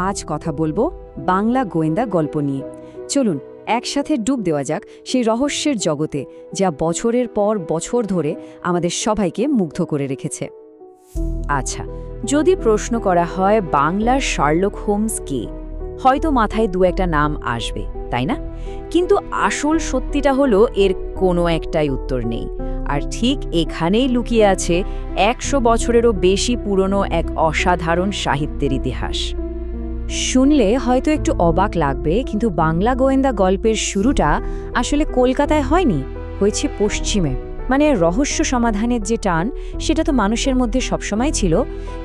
আজ কথা বলবো বাংলা গোয়েন্দা গল্প নিয়ে। চলুন একসাথে ডুব দেওয়া যাক সেই রহস্যের জগতে, যা বছরের পর বছর ধরে আমাদের সবাইকে মুগ্ধ করে রেখেছে। আচ্ছা, যদি প্রশ্ন করা হয় বাংলার শার্লক হোমস কে, হয়তো মাথায় দু একটা নাম আসবে, তাই না? কিন্তু আসল সত্যিটা হলো এর কোনো একটাই উত্তর নেই। আর ঠিক এখানেই লুকিয়ে আছে ১০০ বছরেরও বেশি পুরনো এক অসাধারণ সাহিত্যের ইতিহাস। শুনলে হয়তো একটু অবাক লাগবে, কিন্তু বাংলা গোয়েন্দা গল্পের শুরুটা আসলে কলকাতায় হয়নি, হয়েছে পশ্চিমে। মানে রহস্য সমাধানের যে টান, সেটা তো মানুষের মধ্যে সবসময় ছিল,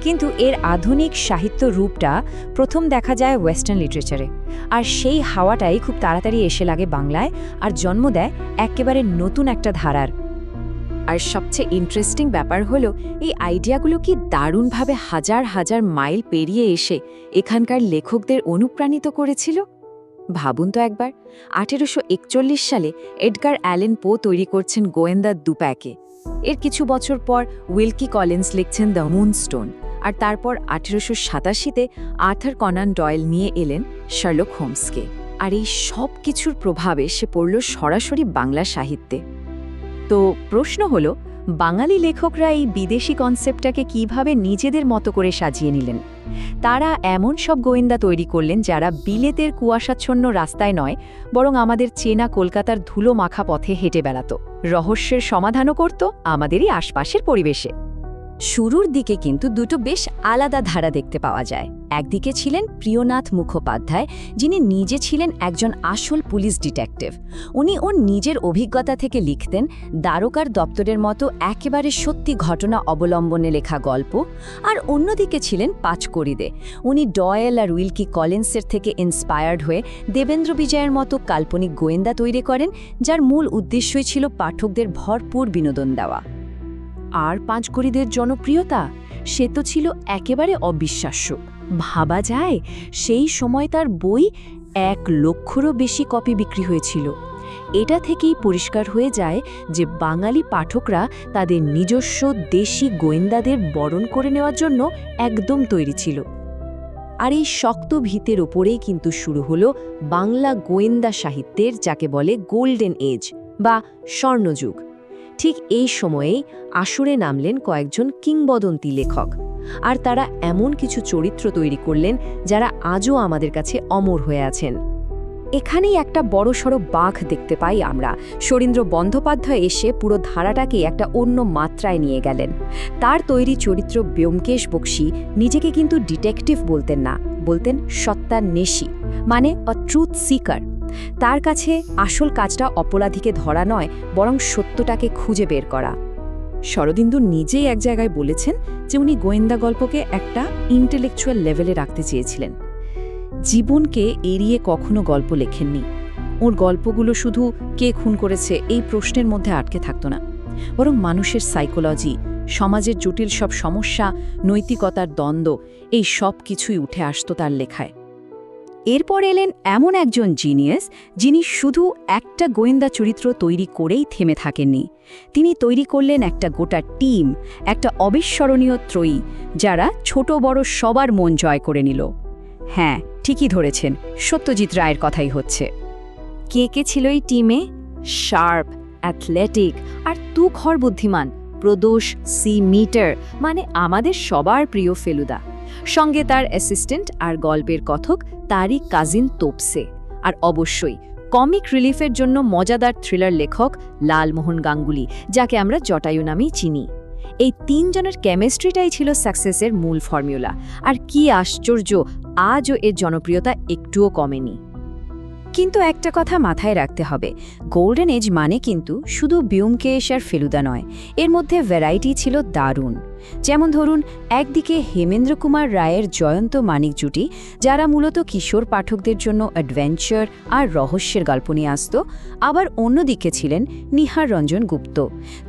কিন্তু এর আধুনিক সাহিত্য রূপটা প্রথম দেখা যায় ওয়েস্টার্ন লিটারেচারে। আর সেই হাওয়াটাই খুব তাড়াতাড়ি এসে লাগে বাংলায়, আর জন্ম দেয় একেবারে নতুন একটা ধারার। আর সবচেয়ে ইন্টারেস্টিং ব্যাপার হলো এই আইডিয়াগুলো কি দারুণভাবে হাজার হাজার মাইল পেরিয়ে এসে এখানকার লেখকদের অনুপ্রাণিত করেছিল। ভাবুন তো একবার, ১৮৪১ সালে এডগার অ্যালেন পো তৈরি করছেন গোয়েন্দা দুপ্যাকে। এর কিছু বছর পর উইলকি কলিন্স লিখছেন দ্য মুনস্টোন, আর তারপর ১৮৮৭-তে আর্থার কনান ডয়েল নিয়ে এলেন শার্লক হোমসকে। আর এই সব কিছুর প্রভাবে সে পড়ল সরাসরি বাংলা সাহিত্যে। তো প্রশ্ন হলো, বাঙালি লেখকরা এই বিদেশি কনসেপ্টটাকে কিভাবে নিজেদের মতো করে সাজিয়ে নিলেন? তারা এমন সব গোয়েন্দা তৈরি করলেন যারা বিলেতের কুয়াশাচ্ছন্ন রাস্তায় নয়, বরং আমাদের চেনা কলকাতার ধুলো মাখা পথে হেঁটে বেড়াত, রহস্যের সমাধানও করত আমাদেরই আশপাশের পরিবেশে। শুরুর দিকে কিন্তু দুটো বেশ আলাদা ধারা দেখতে পাওয়া যায়। একদিকে ছিলেন প্রিয়নাথ মুখোপাধ্যায়, যিনি নিজে ছিলেন একজন আসল পুলিশ ডিটেকটিভ। উনি ওর নিজের অভিজ্ঞতা থেকে লিখতেন দ্বারকার দপ্তরের মতো একেবারে সত্যি ঘটনা অবলম্বনে লেখা গল্প। আর অন্যদিকে ছিলেন পাঁচকড়িদে। উনি ডয়েল আর উইলকি কলিন্সের থেকে ইন্সপায়ার্ড হয়ে দেবেন্দ্র বিজয়ের মতো কাল্পনিক গোয়েন্দা তৈরি করেন, যার মূল উদ্দেশ্যই ছিল পাঠকদের ভরপুর বিনোদন দেওয়া। আর পাঁচকড়িদের জনপ্রিয়তা, সে তো ছিল একেবারে অবিশ্বাস্য। ভাবা যায়, সেই সময় তার বই ১ লক্ষেরও বেশি কপি বিক্রি হয়েছিল। এটা থেকেই পরিষ্কার হয়ে যায় যে বাঙালি পাঠকরা তাদের নিজস্ব দেশি গোয়েন্দাদের বরণ করে নেওয়ার জন্য একদম তৈরি ছিল। আর এই শক্ত ভিতের ওপরেই কিন্তু শুরু হলো বাংলা গোয়েন্দা সাহিত্যের, যাকে বলে গোল্ডেন এজ বা স্বর্ণযুগ। ঠিক এই সময়েই আসরে নামলেন কয়েকজন কিংবদন্তি লেখক, আর তারা এমন কিছু চরিত্র তৈরি করলেন যারা আজও আমাদের কাছে অমর হয়ে আছেন। এখানেই একটা বড়সড় বাঁক দেখতে পাই আমরা। শরীন্দ্র বন্দ্যোপাধ্যায় এসে পুরো ধারাটাকে একটা অন্য মাত্রায় নিয়ে গেলেন। তার তৈরি চরিত্র ব্যোমকেশ বক্সী নিজেকে কিন্তু ডিটেকটিভ বলতেন না, বলতেন সত্যান্বেষী, মানে আ ট্রুথ সিকার। তার কাছে আসল কাজটা অপরাধীকে ধরা নয়, বরং সত্যটাকে খুঁজে বের করা। শরদিন্দু নিজেই এক জায়গায় বলেছেন যে উনি গোয়েন্দা গল্পকে একটা ইন্টেলেকচুয়াল লেভেলে রাখতে চেয়েছিলেন। জীবনকে এড়িয়ে কখনো গল্প লেখেননি। ওর গল্পগুলো শুধু কে খুন করেছে এই প্রশ্নের মধ্যে আটকে থাকত না, বরং মানুষের সাইকোলজি, সমাজের জটিল সব সমস্যা, নৈতিকতার দ্বন্দ্ব, এই সব কিছুই উঠে আসত তার লেখায়। এরপর এলেন এমন একজন জিনিয়াস, যিনি শুধু একটা গোয়েন্দা চরিত্র তৈরি করেই থেমে থাকেননি। তিনি তৈরি করলেন একটা গোটা টিম, একটা অবিস্মরণীয় ত্রয়ী, যারা ছোট বড় সবার মন জয় করে নিল। হ্যাঁ, ঠিকই ধরেছেন, সত্যজিৎ রায়ের কথাই হচ্ছে। কে কে ছিল এই টিমে? শার্প, অ্যাথলেটিক আর তুখর বুদ্ধিমান প্রদোষ সি মিটার, মানে আমাদের সবার প্রিয় ফেলুদা। সঙ্গে তার অ্যাসিস্ট্যান্ট আর গল্পের কথক তারই কাজিন তোপসে। আর অবশ্যই কমিক রিলিফের জন্য মজাদার থ্রিলার লেখক লালমোহন গাঙ্গুলি, যাকে আমরা জটায়ু নামেই চিনি। এই তিনজনের কেমিস্ট্রিটাই ছিল সাকসেসের মূল ফর্মুলা। আর কি আশ্চর্য, আজও এর জনপ্রিয়তা একটুও কমেনি। কিন্তু একটা কথা মাথায় রাখতে হবে, গোল্ডেন এজ মানে কিন্তু শুধু ব্যোমকেশ আর ফেলুদা নয়, এর মধ্যে ভ্যারাইটি ছিল দারুণ। যেমন ধরুন, একদিকে হেমেন্দ্র কুমার রায়ের জয়ন্ত মানিক জুটি, যারা মূলত কিশোর পাঠকদের জন্য অ্যাডভেঞ্চার আর রহস্যের গল্প নিয়ে আসত। আবার অন্যদিকে ছিলেন নিহার রঞ্জন গুপ্ত।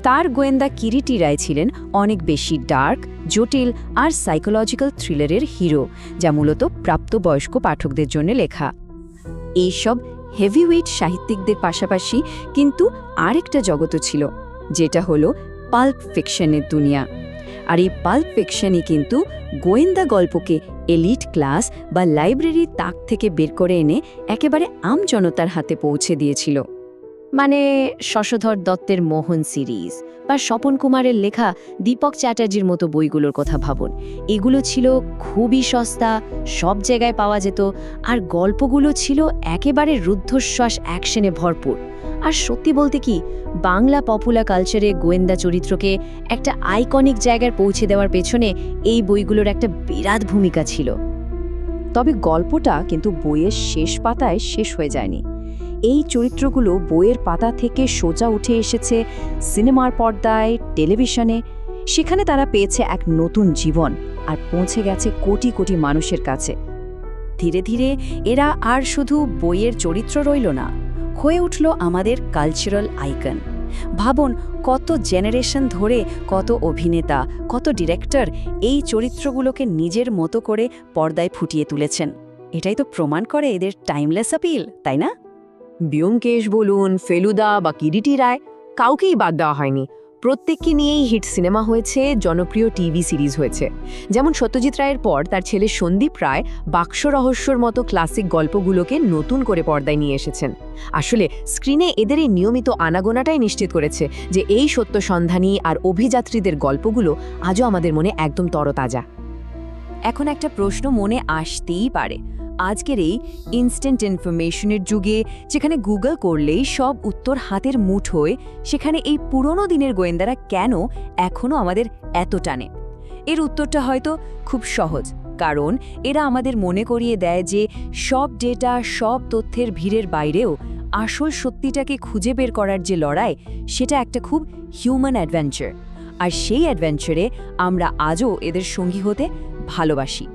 তার গোয়েন্দা কিরিটি রায় ছিলেন অনেক বেশি ডার্ক, জটিল আর সাইকোলজিক্যাল থ্রিলারের হিরো, যা মূলত প্রাপ্তবয়স্ক পাঠকদের জন্য লেখা। এইসব হেভিওয়েট সাহিত্যিকদের পাশাপাশি কিন্তু আরেকটা জগৎও ছিল, যেটা হলো পাল্প ফিকশনের দুনিয়া। আর এই পাল্প ফিকশনই কিন্তু গোয়েন্দা গল্পকে এলিট ক্লাস বা লাইব্রেরির তাক থেকে বের করে এনে একেবারে আমজনতার হাতে পৌঁছে দিয়েছিল। মানে শশধর দত্তের মোহন সিরিজ বা স্বপন কুমারের লেখা দীপক চ্যাটার্জির মতো বইগুলোর কথা ভাবুন। এগুলো ছিল খুবই সস্তা, সব জায়গায় পাওয়া যেত, আর গল্পগুলো ছিল একেবারে রুদ্ধশ্বাস অ্যাকশনে ভরপুর। আর সত্যি বলতে কি, বাংলা পপুলার কালচারে গোয়েন্দা চরিত্রকে একটা আইকনিক জায়গায় পৌঁছে দেওয়ার পেছনে এই বইগুলোর একটা বিরাট ভূমিকা ছিল। তবে গল্পটা কিন্তু বইয়ের শেষ পাতায় শেষ হয়ে যায়নি। এই চরিত্রগুলো বইয়ের পাতা থেকে সোজা উঠে এসেছে সিনেমার পর্দায়, টেলিভিশনে। সেখানে তারা পেয়েছে এক নতুন জীবন আর পৌঁছে গেছে কোটি কোটি মানুষের কাছে। ধীরে ধীরে এরা আর শুধু বইয়ের চরিত্র রইল না, হয়ে উঠল আমাদের কালচারাল আইকন। ভাবুন, কত জেনারেশন ধরে কত অভিনেতা, কত ডিরেক্টর এই চরিত্রগুলোকে নিজের মতো করে পর্দায় ফুটিয়ে তুলেছেন। এটাই তো প্রমাণ করে এদের টাইমলেস আপিল, তাই না? ব্যোমকেশ বলুন, ফেলুদা বা কিরিটি রায়, কাউকেই বাদ দেওয়া হয়নি। প্রত্যেককে নিয়েই হিট সিনেমা হয়েছে, জনপ্রিয় টিভি সিরিজ হয়েছে। যেমন সত্যজিৎ রায়ের পর তার ছেলে সন্দীপ রায় বাক্স রহস্যর মতো ক্লাসিক গল্পগুলোকে নতুন করে পর্দায় নিয়ে এসেছেন। আসলে স্ক্রিনে এদের এই নিয়মিত আনাগোনাটাই নিশ্চিত করেছে যে এই সত্যসন্ধানী আর অভিযাত্রীদের গল্পগুলো আজও আমাদের মনে একদম তরতাজা। এখন একটা প্রশ্ন মনে আসতেই পারে, আজকের এই ইনস্ট্যান্ট ইনফরমেশনের যুগে, যেখানে গুগল করলেই সব উত্তর হাতের মুঠোয়, সেখানে এই পুরনো দিনের গোয়েন্দারা কেন এখনও আমাদের এত টানে? এর উত্তরটা হয়তো খুব সহজ, কারণ এরা আমাদের মনে করিয়ে দেয় যে সব ডেটা, সব তথ্যের ভিড়ের বাইরেও আসল সত্যিটাকে খুঁজে বের করার যে লড়াই, সেটা একটা খুব হিউম্যান অ্যাডভেঞ্চার। আর সেই অ্যাডভেঞ্চারে আমরা আজও এদের সঙ্গী হতে ভালোবাসি।